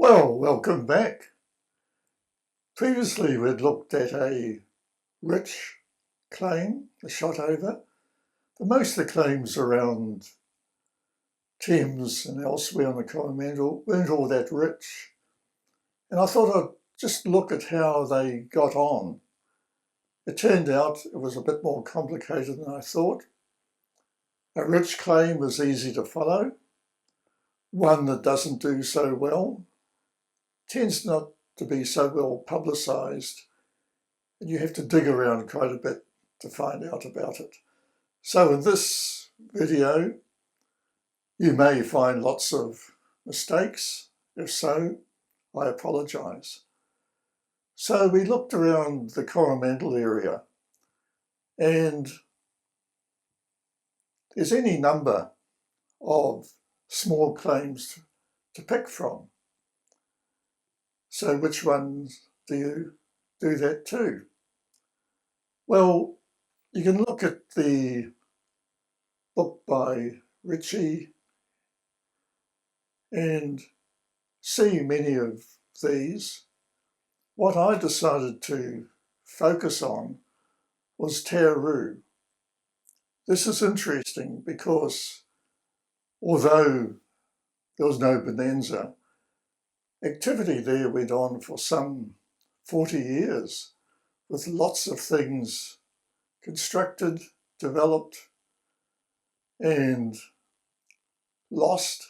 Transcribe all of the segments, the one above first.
Well, welcome back. Previously, we'd looked at a rich claim, a shot over. But most of the claims around Thames and elsewhere on the Coromandel weren't all that rich. And I thought I'd just look at how they got on. It turned out it was a bit more complicated than I thought. A rich claim is easy to follow. One that doesn't do so well tends not to be so well publicised, and you have to dig around quite a bit to find out about it. So in this video, you may find lots of mistakes. If so, I apologise. So we looked around the Coromandel area, and there's any number of small claims to pick from. So which ones do you do that to? Well, you can look at the book by Ritchie and see many of these. What I decided to focus on was Tararu. This is interesting because although there was no bonanza, activity there went on for some 40 years with lots of things constructed, developed and lost,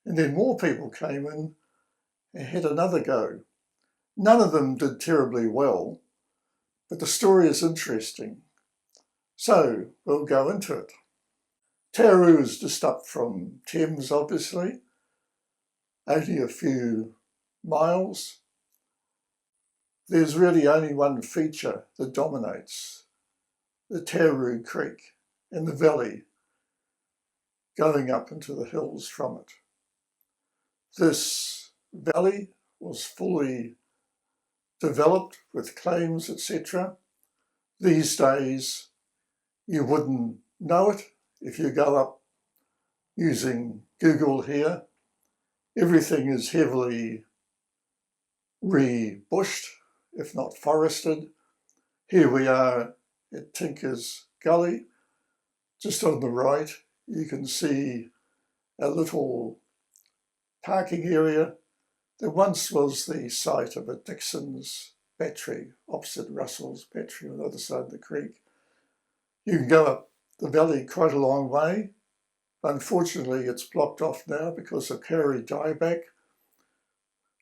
and then more people came in and had another go. None of them did terribly well, but the story is interesting. So we'll go into it. Tararu is just up from Thames, obviously, only a few miles. There's really only one feature that dominates, the Tararu Creek and the valley going up into the hills from it. This valley was fully developed with claims, etc. These days, you wouldn't know it if you go up using Google here. Everything is heavily re-bushed, if not forested. Here we are at Tinker's Gully. Just on the right, you can see a little parking area that once was the site of a Dixon's battery, opposite Russell's battery on the other side of the creek. You can go up the valley quite a long way. Unfortunately, it's blocked off now because of Kauri dieback.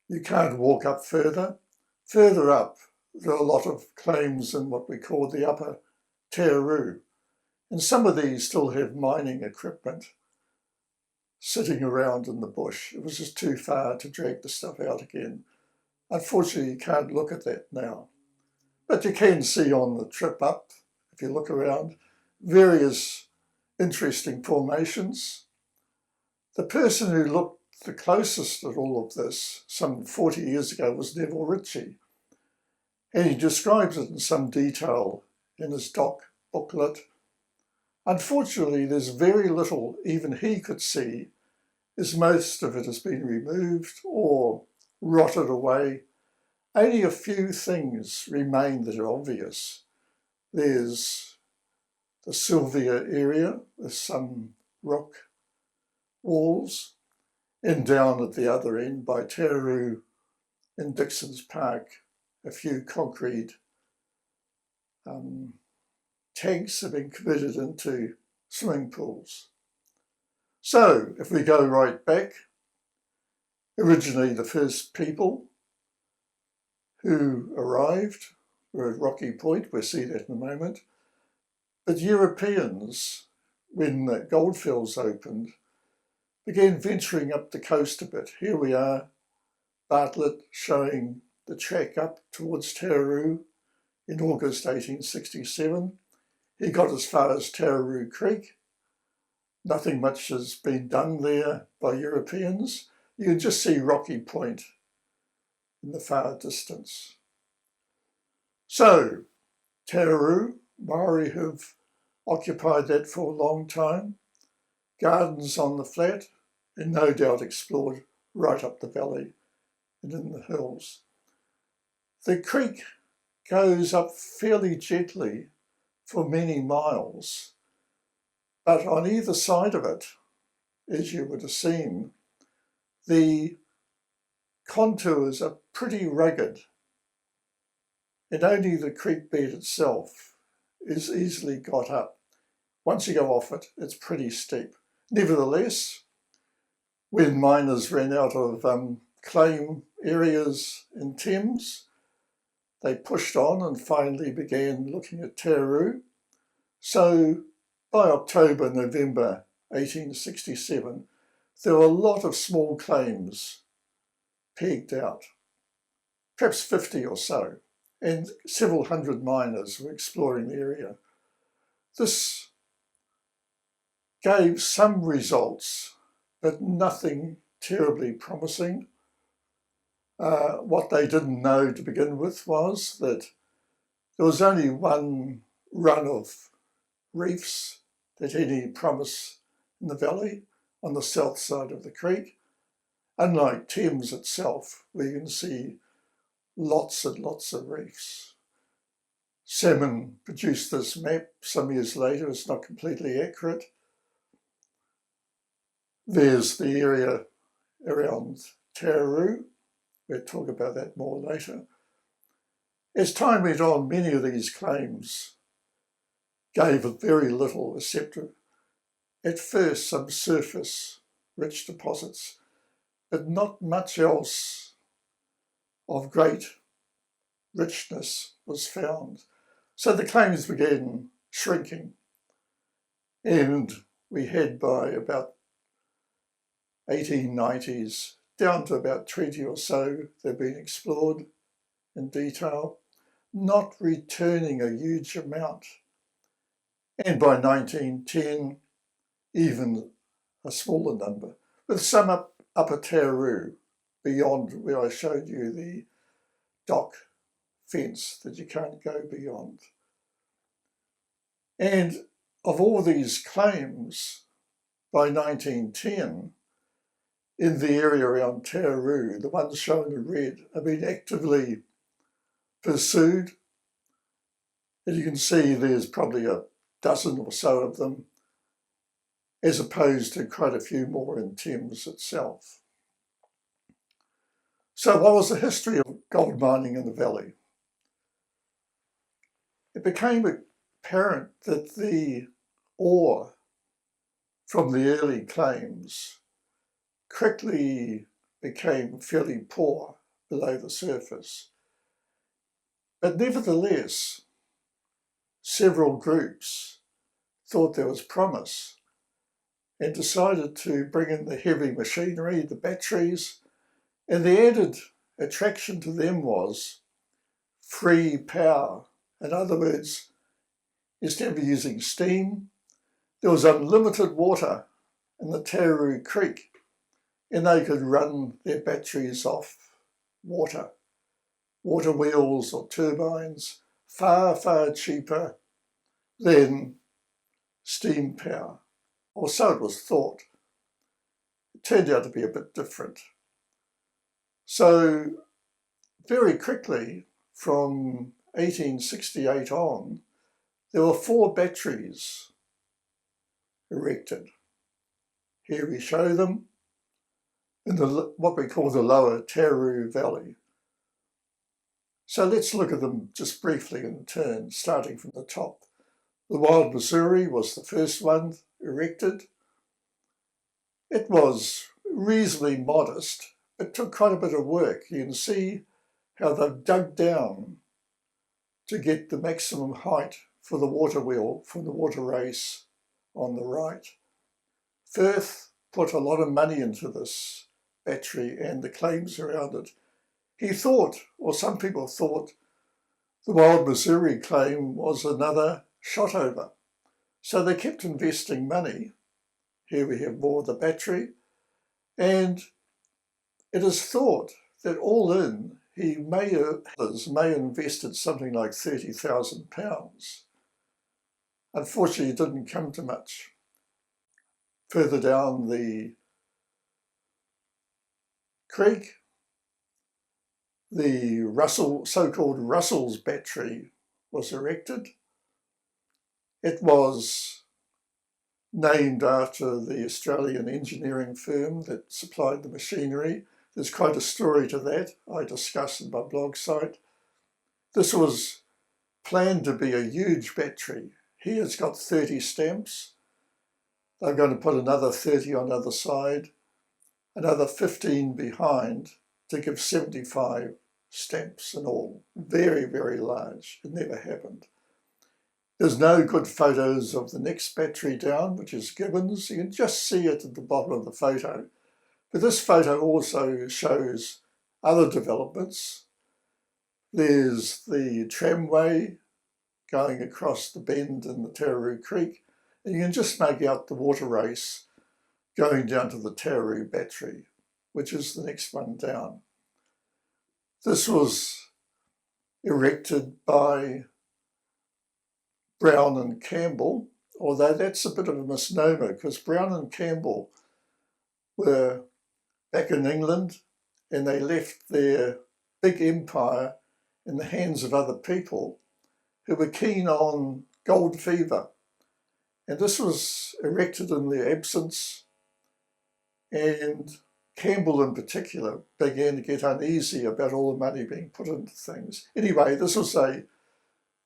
You can't walk up further. Further up, there are a lot of claims in what we call the upper Tararu. And some of these still have mining equipment sitting around in the bush. It was just too far to drag the stuff out again. Unfortunately, you can't look at that now. But you can see on the trip up, if you look around, various interesting formations. The person who looked the closest at all of this some 40 years ago was Neville Ritchie, and he describes it in some detail in his doc booklet. Unfortunately, there's very little even he could see, as most of it has been removed or rotted away. Only a few things remain that are obvious. There's the Sylvia area with some rock walls, and down at the other end by Tararu in Dixon's Park, a few concrete tanks have been converted into swimming pools. So if we go right back, originally the first people who arrived were at Rocky Point, we'll see that in a moment, but Europeans, when the goldfields opened, began venturing up the coast a bit. Here we are, Bartlett showing the track up towards Tararu in August 1867. He got as far as Tararu Creek. Nothing much has been done there by Europeans. You can just see Rocky Point in the far distance. So, Tararu, Maori have occupied that for a long time. Gardens on the flat, and no doubt explored right up the valley and in the hills. The creek goes up fairly gently for many miles, but on either side of it, as you would have seen, the contours are pretty rugged, and only the creek bed itself is easily got up. Once you go off it, it's pretty steep. Nevertheless, when miners ran out of claim areas in Thames, they pushed on and finally began looking at Tararu. So by October, November 1867, there were a lot of small claims pegged out, perhaps 50 or so, and several hundred miners were exploring the area. This gave some results, but nothing terribly promising. What they didn't know to begin with was that there was only one run of reefs that had any promise in the valley on the south side of the creek, unlike Thames itself, where you can see lots and lots of reefs. Salmon produced this map some years later. It's not completely accurate. There's the area around Tararu. We'll talk about that more later. As time went on, many of these claims gave very little, except at first some surface rich deposits, but not much else of great richness was found. So the claims began shrinking, and we had by about 1890s down to about 20 or so that have been explored in detail, not returning a huge amount. And by 1910, even a smaller number, with some upper Tararu beyond where I showed you the dock fence that you can't go beyond. And of all these claims, by 1910, in the area around Tararu, the ones shown in red have been actively pursued. As you can see, there's probably a dozen or so of them, as opposed to quite a few more in Thames itself. So what was the history of gold mining in the valley? It became apparent that the ore from the early claims quickly became fairly poor below the surface. But nevertheless, several groups thought there was promise and decided to bring in the heavy machinery, the batteries, and the added attraction to them was free power. In other words, instead of using steam, there was unlimited water in the Tararu Creek, and they could run their batteries off water wheels or turbines, far, far cheaper than steam power, or so it was thought. It turned out to be a bit different. So very quickly, from 1868 on, there were 4 batteries erected. Here we show them in what we call the lower Tararu Valley. So let's look at them just briefly in turn, starting from the top. The Wild Missouri was the first one erected. It was reasonably modest, but took quite a bit of work. You can see how they've dug down to get the maximum height for the water wheel from the water race on the right. Firth put a lot of money into this battery and the claims around it. He thought, or some people thought, the Wild Missouri claim was another shotover. So they kept investing money. Here we have more of the battery. And it is thought that all in, he may have invested something like £30,000. Unfortunately, it didn't come to much. Further down the creek, the so-called Russell's battery was erected. It was named after the Australian engineering firm that supplied the machinery. There's quite a story to that I discuss in my blog site. This was planned to be a huge battery. Here it's got 30 stamps. They're going to put another 30 on the other side, another 15 behind to give 75 stamps in all. Very, very large. It never happened. There's no good photos of the next battery down, which is Gibbons. You can just see it at the bottom of the photo. But this photo also shows other developments. There's the tramway going across the bend in the Tararu Creek, and you can just make out the water race going down to the Tararu battery, which is the next one down. This was erected by Brown and Campbell, although that's a bit of a misnomer because Brown and Campbell were back in England and they left their big empire in the hands of other people who were keen on gold fever. And this was erected in their absence, and Campbell in particular began to get uneasy about all the money being put into things. Anyway, this was a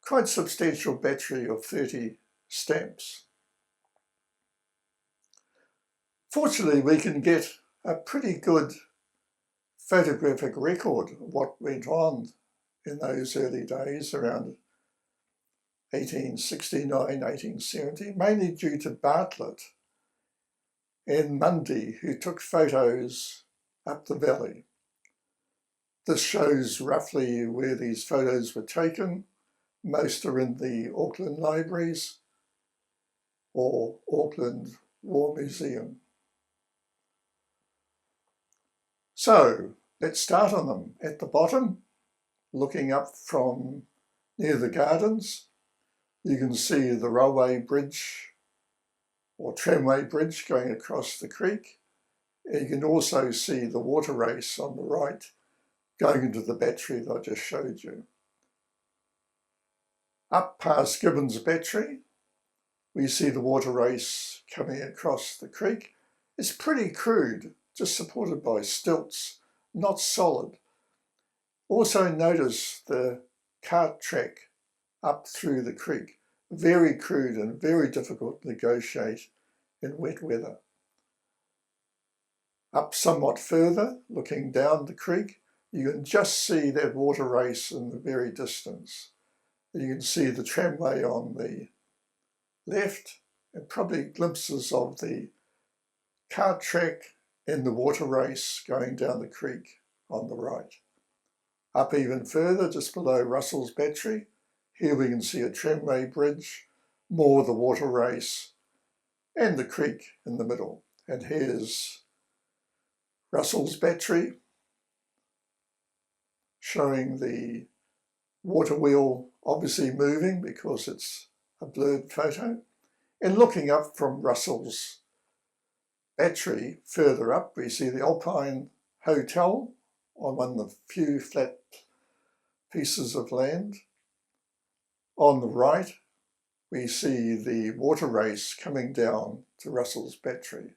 quite substantial battery of 30 stamps. Fortunately, we can get a pretty good photographic record of what went on in those early days around 1869, 1870, mainly due to Bartlett and Mundy, who took photos up the valley. This shows roughly where these photos were taken. Most are in the Auckland Libraries or Auckland War Museum. So let's start on them. At the bottom, looking up from near the gardens, you can see the railway bridge or tramway bridge going across the creek. And you can also see the water race on the right going into the battery that I just showed you. Up past Gibbons Battery, we see the water race coming across the creek. It's pretty crude, just supported by stilts, not solid. Also notice the cart track up through the creek. Very crude and very difficult to negotiate in wet weather. Up somewhat further, looking down the creek, you can just see that water race in the very distance. You can see the tramway on the left and probably glimpses of the cart track and the water race going down the creek on the right. Up even further, just below Russell's Battery, here we can see a tramway bridge, more the water race, and the creek in the middle. And here's Russell's Battery, showing the water wheel obviously moving because it's a blurred photo. And looking up from Russell's Battery, further up, we see the Alpine Hotel on one of the few flat pieces of land. On the right, we see the water race coming down to Russell's Battery.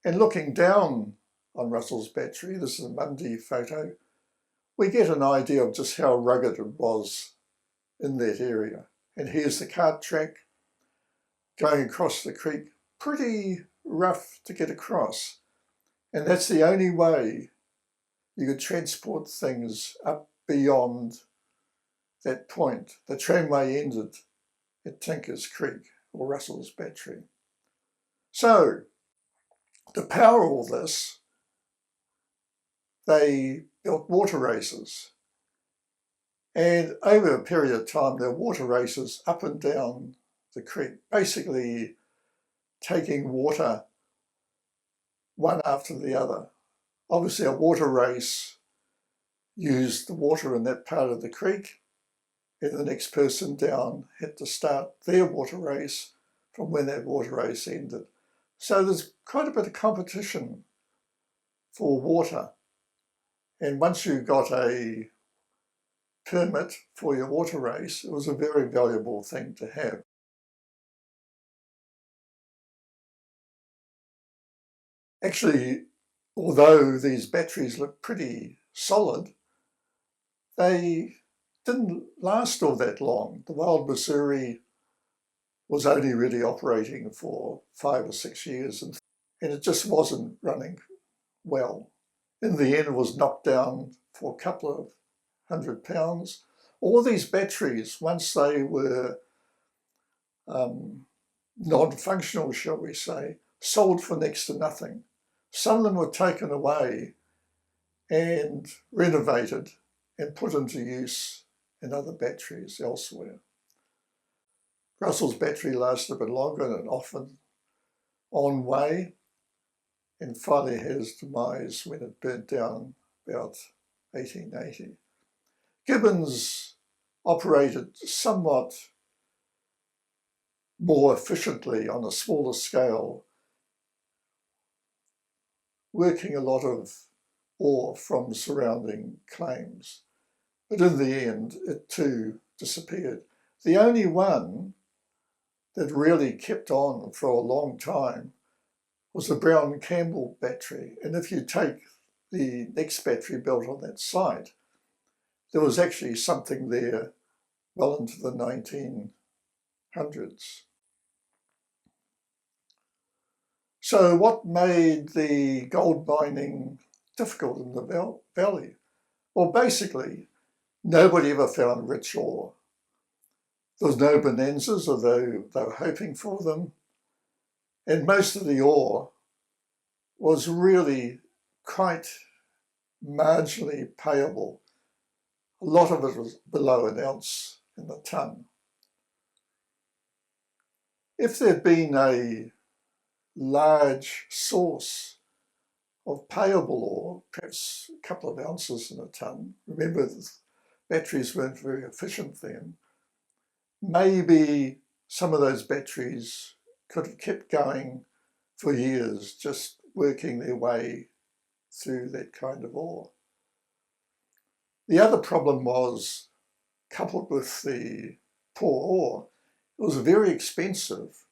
And looking down on Russell's Battery, this is a Mundy photo, we get an idea of just how rugged it was in that area. And here's the cart track going across the creek, pretty rough to get across. And that's the only way you could transport things up beyond that point. The tramway ended at Tinker's Creek or Russell's Battery. So, to power all this, they built water races. And over a period of time, there were water races up and down the creek, basically taking water one after the other. Obviously, a water race used the water in that part of the creek, and the next person down had to start their water race from when that water race ended. So there's quite a bit of competition for water. And once you got a permit for your water race, it was a very valuable thing to have. Actually, although these batteries look pretty solid, they didn't last all that long. The Wild Missouri was only really operating for 5 or 6 years, and it just wasn't running well. In the end, it was knocked down for a couple of £100. All these batteries, once they were non-functional, shall we say, sold for next to nothing. Some of them were taken away and renovated and put into use in other batteries elsewhere. Russell's battery lasted a bit longer and often on way, and finally had its demise when it burnt down about 1880. Gibbons operated somewhat more efficiently on a smaller scale, working a lot of ore from surrounding claims. But in the end, it too disappeared. The only one that really kept on for a long time was the Brown Campbell battery. And if you take the next battery built on that site, there was actually something there well into the 1900s. So what made the gold mining difficult in the valley? Well, basically, nobody ever found rich ore. There was no bonanzas, although they were hoping for them. And most of the ore was really quite marginally payable. A lot of it was below an ounce in the ton. If there'd been a large source of payable ore, perhaps a couple of ounces in a ton, remember the batteries weren't very efficient then, maybe some of those batteries could have kept going for years, just working their way through that kind of ore. The other problem was, coupled with the poor ore, it was very expensive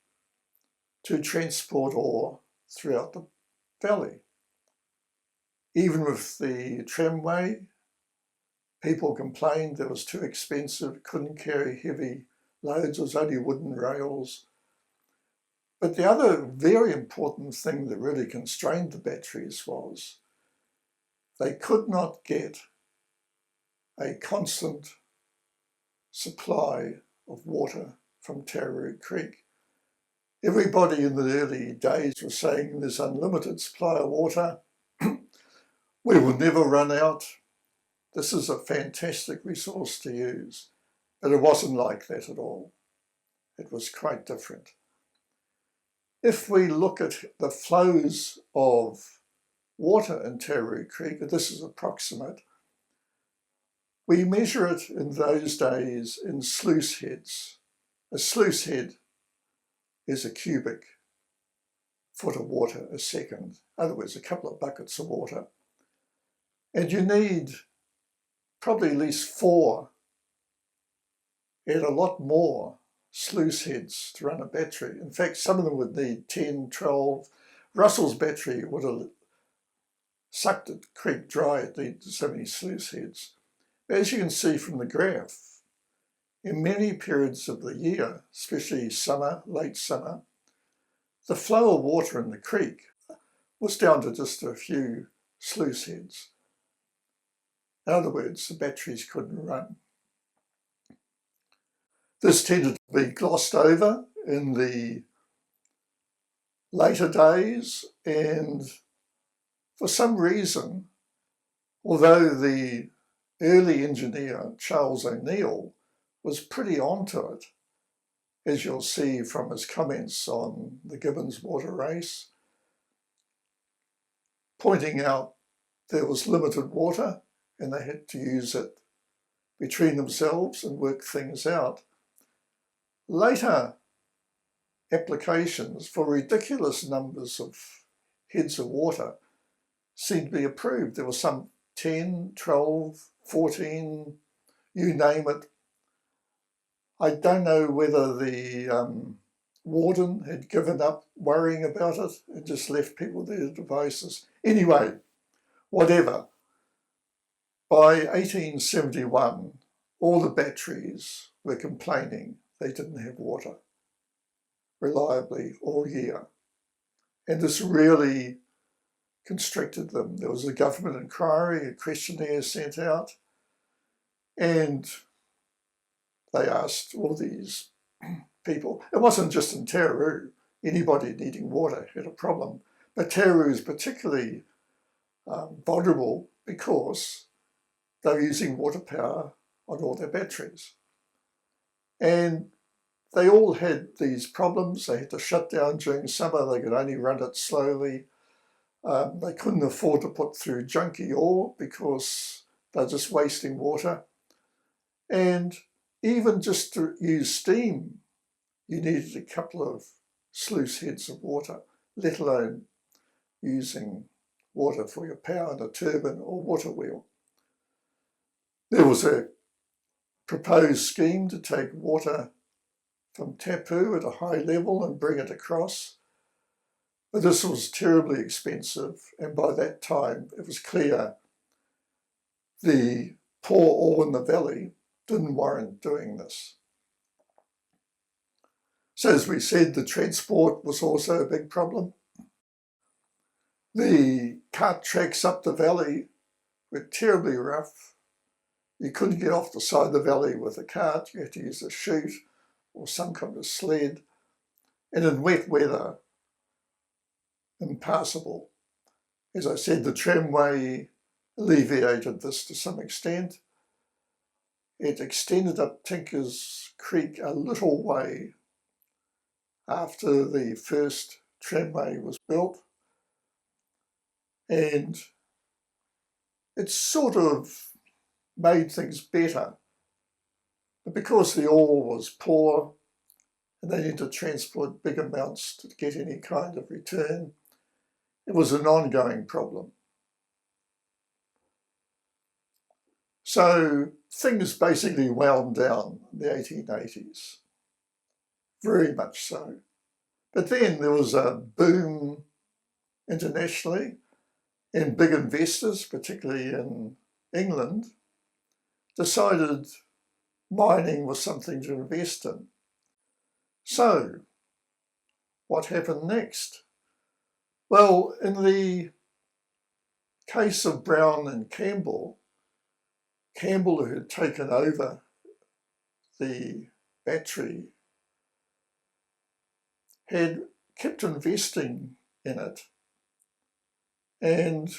to transport ore throughout the valley. Even with the tramway, people complained it was too expensive, couldn't carry heavy loads, it was only wooden rails. But the other very important thing that really constrained the batteries was they could not get a constant supply of water from Tararu Creek. Everybody in the early days was saying there's unlimited supply of water. We will never run out. This is a fantastic resource to use. But it wasn't like that at all. It was quite different. If we look at the flows of water in Tararu Creek, this is approximate, we measure it in those days in sluice heads. A sluice head is a cubic foot of water a second. In other words, a couple of buckets of water. And you need probably at least 4 and a lot more sluice heads to run a battery. In fact, some of them would need 10, 12. Russell's battery would have sucked the creek dry. It needed so many sluice heads. As you can see from the graph, in many periods of the year, especially summer, late summer, the flow of water in the creek was down to just a few sluice heads. In other words, the batteries couldn't run. This tended to be glossed over in the later days, and for some reason, although the early engineer, Charles O'Neill, was pretty onto it, as you'll see from his comments on the Gibbons water race, pointing out there was limited water and they had to use it between themselves and work things out. Later applications for ridiculous numbers of heads of water seemed to be approved. There were some 10, 12, 14, you name it. I don't know whether the warden had given up worrying about it and just left people their devices. Anyway, whatever. By 1871, all the batteries were complaining they didn't have water reliably all year. And this really constricted them. There was a government inquiry, a questionnaire sent out, and they asked all these people. It wasn't just in Tararu. Anybody needing water had a problem. But Tararu is particularly vulnerable because they're using water power on all their batteries. And they all had these problems. They had to shut down during summer. They could only run it slowly. They couldn't afford to put through junky ore because they're just wasting water. And even just to use steam, you needed a couple of sluice heads of water, let alone using water for your power in a turbine or water wheel. There was a proposed scheme to take water from Tapu at a high level and bring it across. But this was terribly expensive, and by that time it was clear the poor ore in the valley didn't warrant doing this. So as we said, the transport was also a big problem. The cart tracks up the valley were terribly rough. You couldn't get off the side of the valley with a cart. You had to use a chute or some kind of sled. And in wet weather, impassable. As I said, the tramway alleviated this to some extent. It extended up Tinker's Creek a little way after the first tramway was built. And it sort of made things better. But because the ore was poor and they needed to transport big amounts to get any kind of return, it was an ongoing problem. So things basically wound down in the 1880s, very much so. But then there was a boom internationally, and big investors, particularly in England, decided mining was something to invest in. So what happened next? Well, in the case of Brown and Campbell, Campbell, who had taken over the battery, had kept investing in it and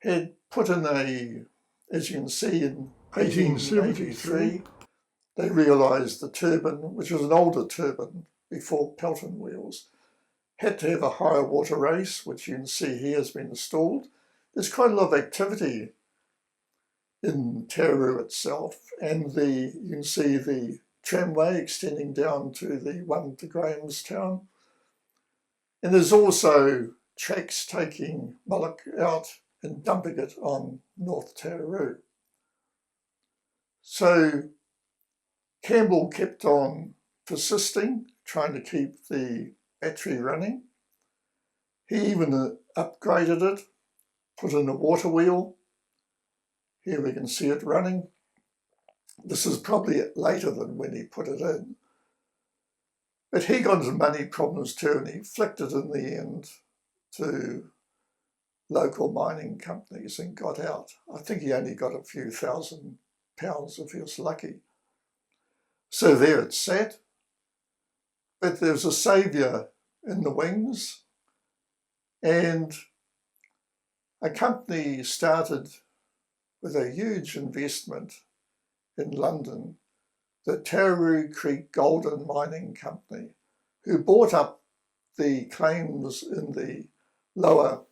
had put in as you can see, in 1873, they realised the turbine, which was an older turbine before Pelton wheels, had to have a higher water race, which you can see here has been installed. There's quite a lot of activity in Tararu itself, and you can see the tramway extending down to the one to Grahamstown. And there's also tracks taking mullock out and dumping it on North Tararu. So Campbell kept on persisting, trying to keep the battery running. He even upgraded it, put in a water wheel. Here we can see it running. This is probably later than when he put it in. But he got into money problems too, and he flicked it in the end to local mining companies and got out. I think he only got a few £1,000 if he was lucky. So there it sat. But there's a saviour in the wings, and a company started with a huge investment in London, the Tararu Creek Gold and Mining Company, who bought up the claims in the lower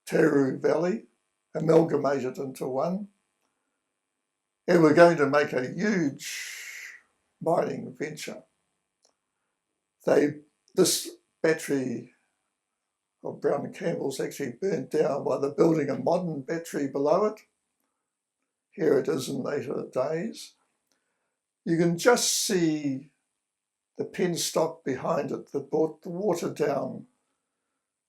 Tararu Valley, amalgamated into one, and we're going to make a huge mining venture. This battery of Brown & Campbell's actually burnt down by the building a modern battery below it. Here it is in later days. You can just see the penstock behind it that brought the water down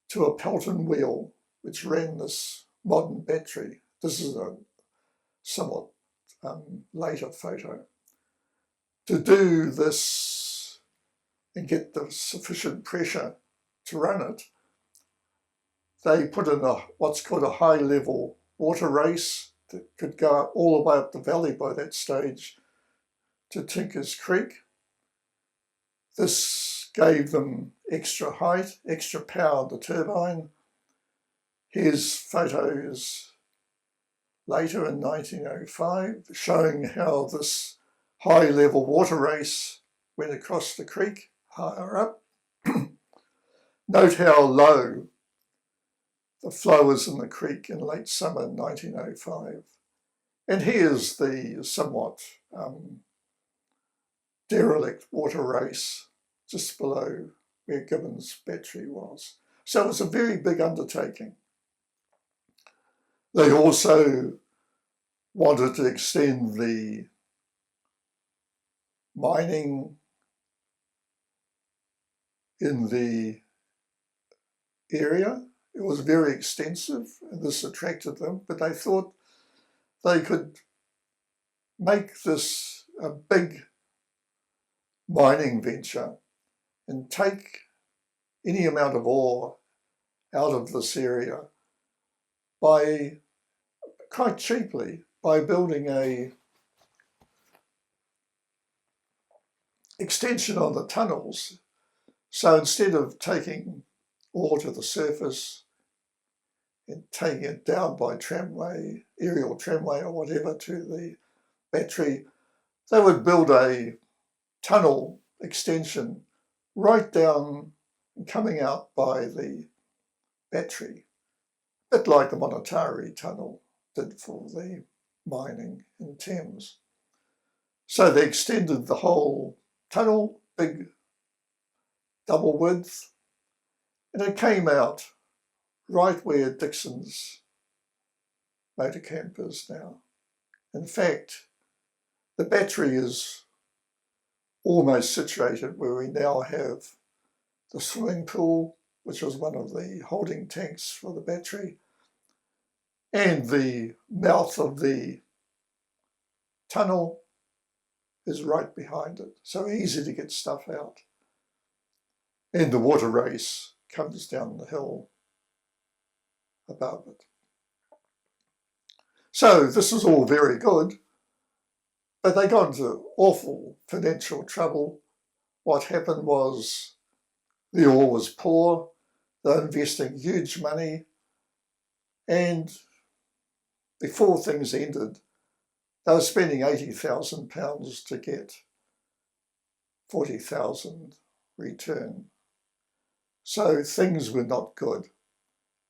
to a Pelton wheel which ran this modern battery. This is a somewhat later photo. To do this and get the sufficient pressure to run it, they put in what's called a high-level water race that could go all the way up the valley by that stage to Tinker's Creek. This gave them extra height, extra power of the turbine. Here's photos later in 1905 showing how this high-level water race went across the creek higher up. Note how low the flow was in the creek in late summer 1905. And here's the somewhat derelict water race just below where Gibbon's battery was. So it was a very big undertaking. They also wanted to extend the mining in the area. It was very extensive and this attracted them, but they thought they could make this a big mining venture and take any amount of ore out of this area by quite cheaply by building a extension on the tunnels. So instead of taking ore to the surface and taking it down by tramway, aerial tramway or whatever to the battery, they would build a tunnel extension right down and coming out by the battery, a bit like the Monetary Tunnel did for the mining in Thames. So they extended the whole tunnel, big double width, and it came out right where Dixon's motor camp is now. In fact, the battery is almost situated where we now have the swimming pool, which was one of the holding tanks for the battery, and the mouth of the tunnel is right behind it, so easy to get stuff out. And the water race comes down the hill above it. So this is all very good, but they got into awful financial trouble. What happened was the ore was poor, they're investing huge money, and before things ended, they were spending £80,000 to get 40,000 return. So things were not good.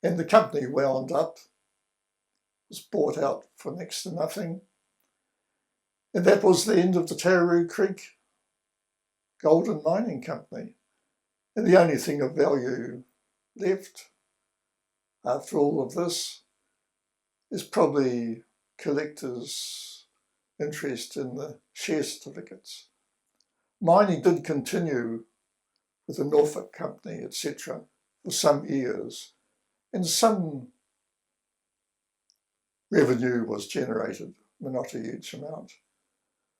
And the company wound up, was bought out for next to nothing. And that was the end of the Tararu Creek Gold and Mining Company. And the only thing of value left after all of this is probably collectors' interest in the share certificates. Mining did continue with the Norfolk Company, etc., for some years, and some revenue was generated, but not a huge amount.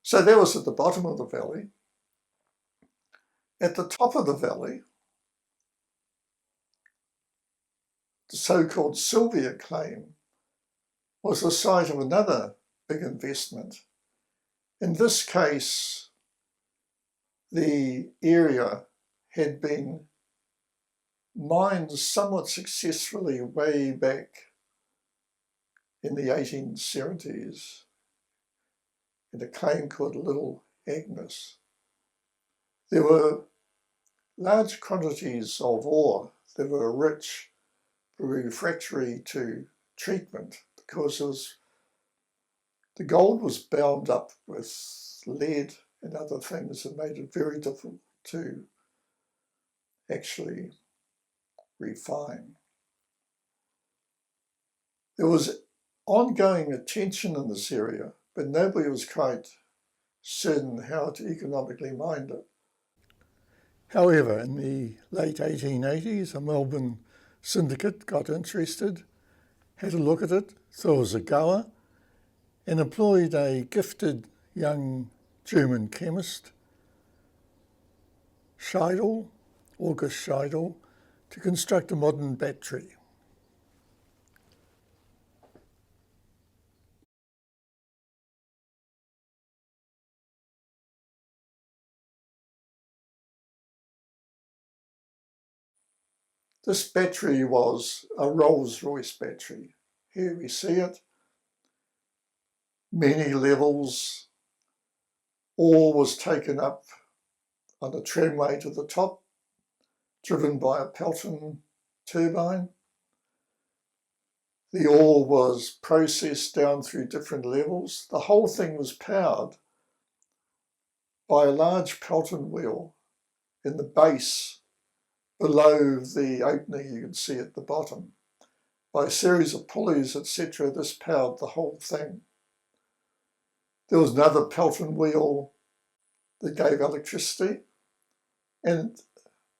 So that was at the bottom of the valley. At the top of the valley, the so-called Sylvia claim was the site of another big investment. In this case, the area had been mined somewhat successfully way back in the 1870s in a claim called Little Agnes. There were large quantities of ore that were rich, refractory to treatment because the gold was bound up with lead and other things that made it very difficult to actually refine. There was ongoing attention in this area, but nobody was quite certain how to economically mine it. However, in the late 1880s, a Melbourne syndicate got interested, had a look at it, thought it was a goer, and employed a gifted young German chemist, August Scheidel, to construct a modern battery. This battery was a Rolls-Royce battery. Here we see it. Many levels. Ore was taken up on a tramway to the top, driven by a Pelton turbine. The ore was processed down through different levels. The whole thing was powered by a large Pelton wheel in the base below the opening you can see at the bottom. By a series of pulleys, etc., this powered the whole thing. There was another Pelton wheel that gave electricity, and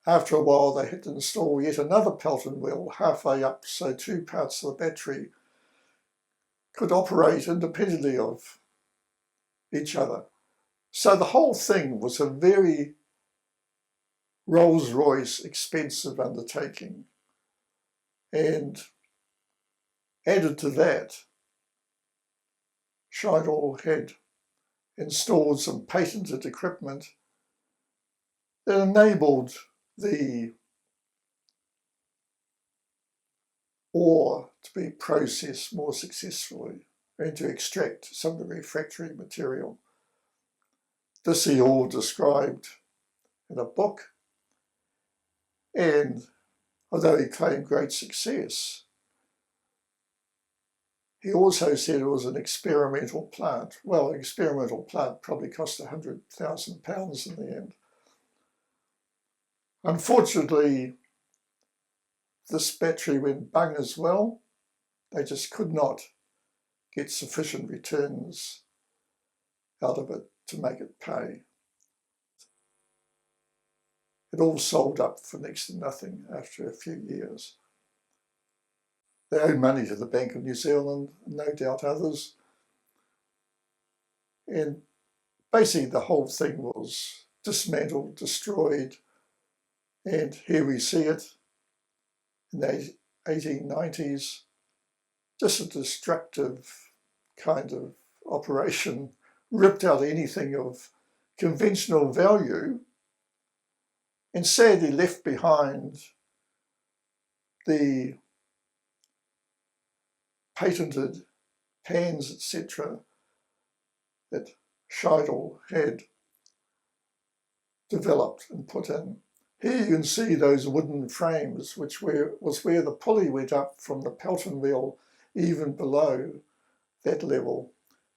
after a while they had to install yet another Pelton wheel halfway up, so two parts of the battery could operate independently of each other. So the whole thing was a very Rolls-Royce expensive undertaking. And added to that, Scheidel had installed some patented equipment that enabled the ore to be processed more successfully and to extract some of the refractory material. This he all described in a book, and although he claimed great success, he also said it was an experimental plant. Well, an experimental plant probably cost £100,000 in the end. Unfortunately, this battery went bung as well. They just could not get sufficient returns out of it to make it pay. It all sold up for next to nothing after a few years. They owed money to the Bank of New Zealand, no doubt others. And basically the whole thing was dismantled, destroyed, and here we see it in the 1890s, just a destructive kind of operation, ripped out anything of conventional value, and sadly left behind the patented pans, etc., that Scheidel had developed and put in. Here you can see those wooden frames, which was where the pulley went up from the Pelton wheel even below that level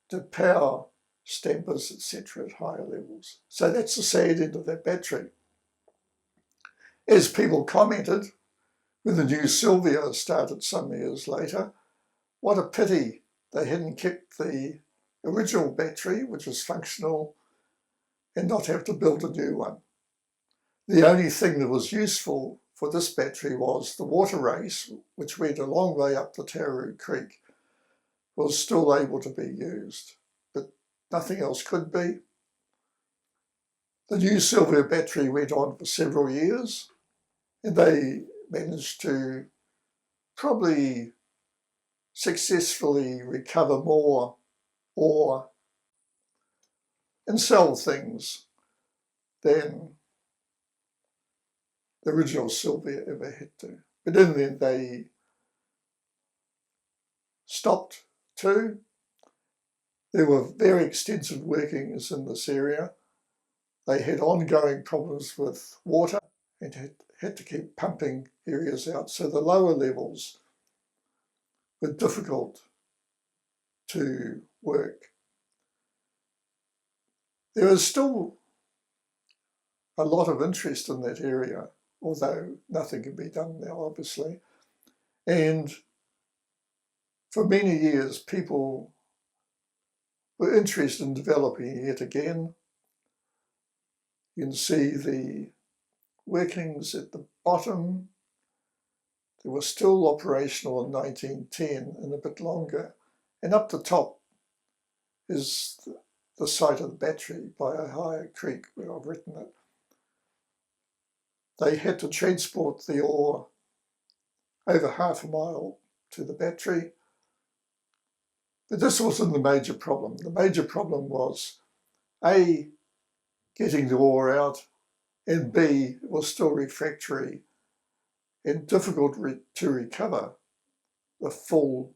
to power stampers, etc., at higher levels. So that's the sad end of that battery. As people commented, when the new Sylvia started some years later, what a pity they hadn't kept the original battery, which was functional, and not have to build a new one. The only thing that was useful for this battery was the water race, which went a long way up the Tararu Creek, was still able to be used, but nothing else could be. The new Sylvia battery went on for several years, and they managed to probably successfully recover more ore and sell things than the original Sylvia ever had to. But in the end, they stopped too. There were very extensive workings in this area. They had ongoing problems with water and had to keep pumping areas out. So the lower levels were difficult to work. There is still a lot of interest in that area, although nothing can be done now, obviously. And for many years, people were interested in developing it again. You can see the workings at the bottom. They were still operational in 1910 and a bit longer. And up the top is the site of the battery by Tararu Creek, where I've written it. They had to transport the ore over half a mile to the battery. But this wasn't the major problem. The major problem was A, getting the ore out, and B, it was still refractory and difficult to recover the full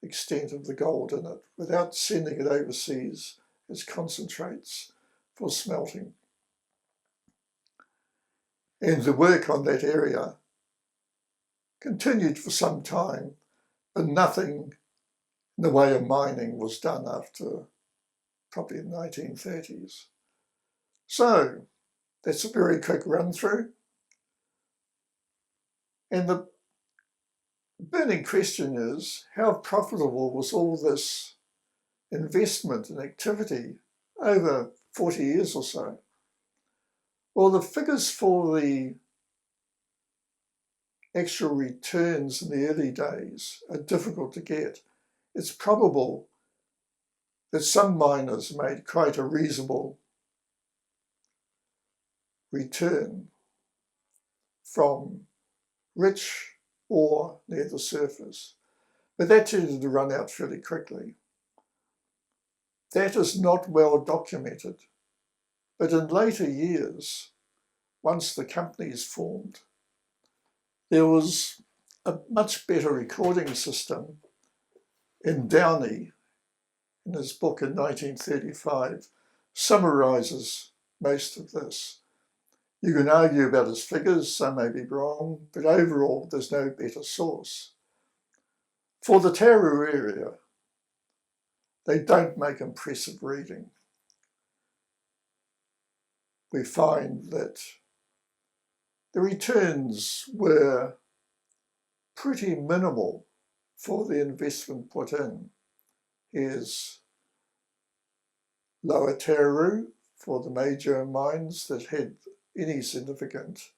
extent of the gold in it without sending it overseas as concentrates for smelting. And the work on that area continued for some time, but nothing in the way of mining was done after probably the 1930s. So that's a very quick run through. And the burning question is, how profitable was all this investment and activity over 40 years or so? Well, the figures for the actual returns in the early days are difficult to get. It's probable that some miners made quite a reasonable return from rich ore near the surface, but that tended to run out fairly quickly. That is not well documented, but in later years, once the companies formed, there was a much better recording system. In Downey, in his book in 1935, summarises most of this. You can argue about his figures, some may be wrong, but overall there's no better source. For the Tararu area, they don't make impressive reading. We find that the returns were pretty minimal for the investment put in. Here's Lower Tararu for the major mines that had any significant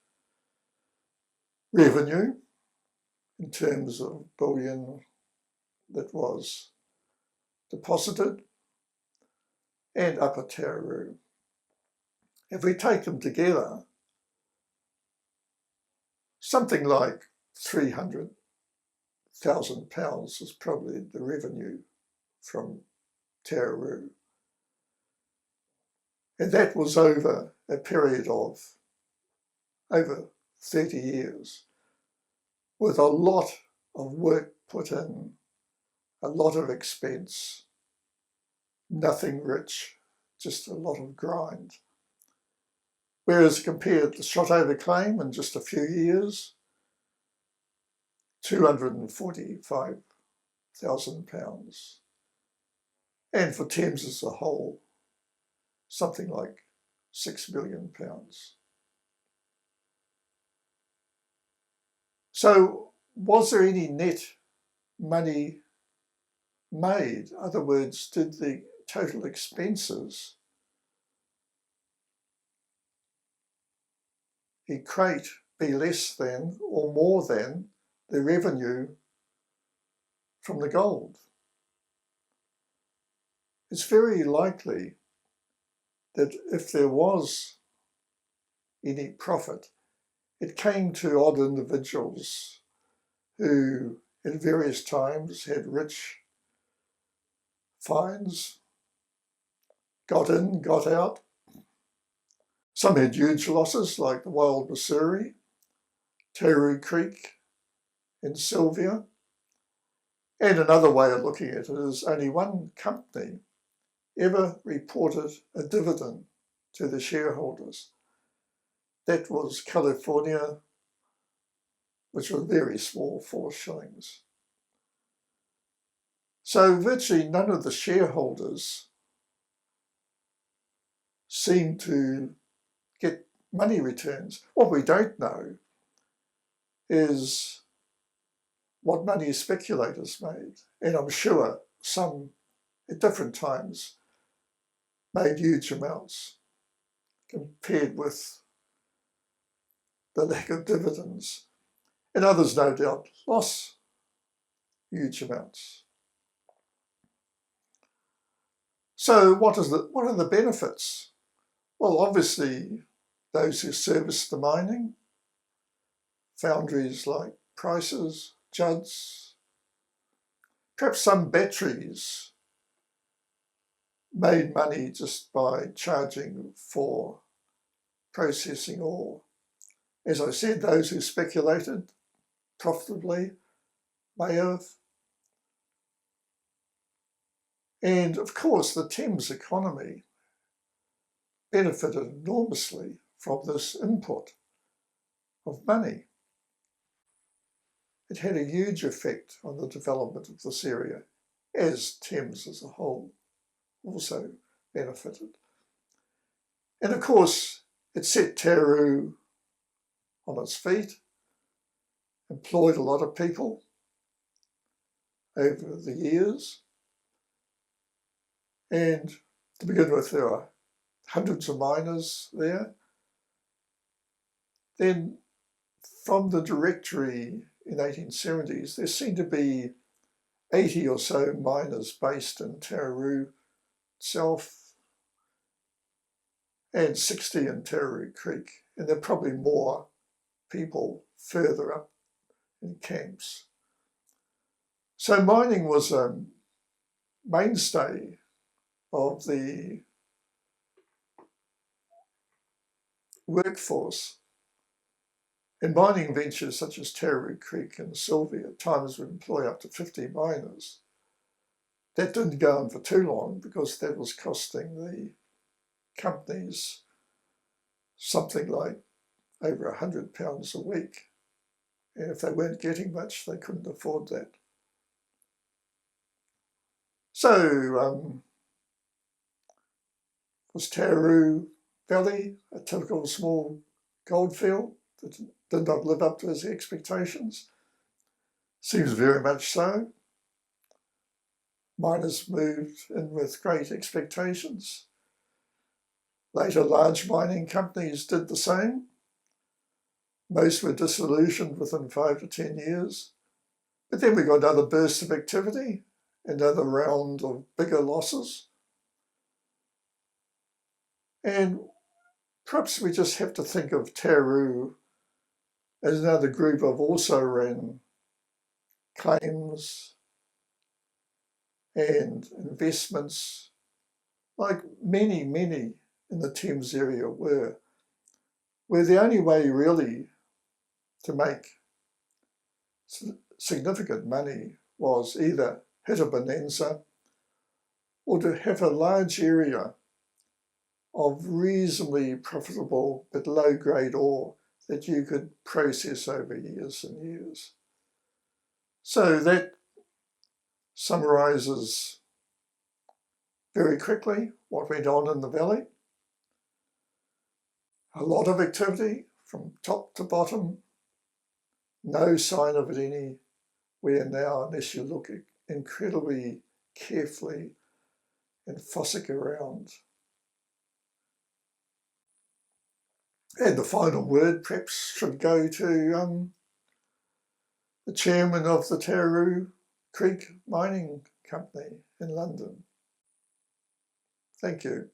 revenue in terms of bullion that was deposited, and Upper Tararu. If we take them together, something like £300,000 is probably the revenue from Tararu. And that was over a period of over 30 years, with a lot of work put in, a lot of expense, nothing rich, just a lot of grind. Whereas compared to Shotover claim in just a few years, £245,000. And for Thames as a whole, something like £6 million. So was there any net money made? In other words, did the total expenses equate, be less than or more than the revenue from the gold? It's very likely that if there was any profit, it came to odd individuals who at various times had rich finds, got in, got out. Some had huge losses like the Wild Missouri, Tararu Creek in Sylvia. And another way of looking at it is only one company ever reported a dividend to the shareholders. That was California, which was very small, 4 shillings. So virtually none of the shareholders seemed to get money returns. What we don't know is what money speculators made. And I'm sure some at different times made huge amounts compared with the lack of dividends. And others, no doubt, lost huge amounts. So what are the benefits? Well, obviously, those who service the mining, foundries like Price's, Judd's, perhaps some batteries made money just by charging for processing ore. As I said, those who speculated profitably may have. And of course, the Thames economy benefited enormously from this input of money. It had a huge effect on the development of this area, as Thames as a whole also benefited. And of course, it set Tararu on its feet, employed a lot of people over the years. And to begin with, there are hundreds of miners there. Then from the directory in the 1870s, there seemed to be 80 or so miners based in Tararu itself and 60 in Tararu Creek. And there are probably more people further up in camps. So mining was a mainstay of the workforce. And mining ventures such as Tararu Creek and Sylvia at times would employ up to 50 miners. That didn't go on for too long because that was costing the companies something like over £100 a week. And if they weren't getting much, they couldn't afford that. So was Tararu Valley a typical small goldfield that did not live up to his expectations? Seems very much so. Miners moved in with great expectations. Later, large mining companies did the same. Most were disillusioned within 5 to 10 years. But then we got another burst of activity, another round of bigger losses. And perhaps we just have to think of Tararu as another group of also ran claims and investments, like many in the Thames area were, where the only way really to make significant money was either hit a bonanza or to have a large area of reasonably profitable but low-grade ore that you could process over years and years. So that summarises very quickly what went on in the valley. A lot of activity from top to bottom. No sign of it anywhere now unless you look incredibly carefully and fossick around. And the final word perhaps should go to the chairman of the Tararu Creek Mining Company in London. Thank you.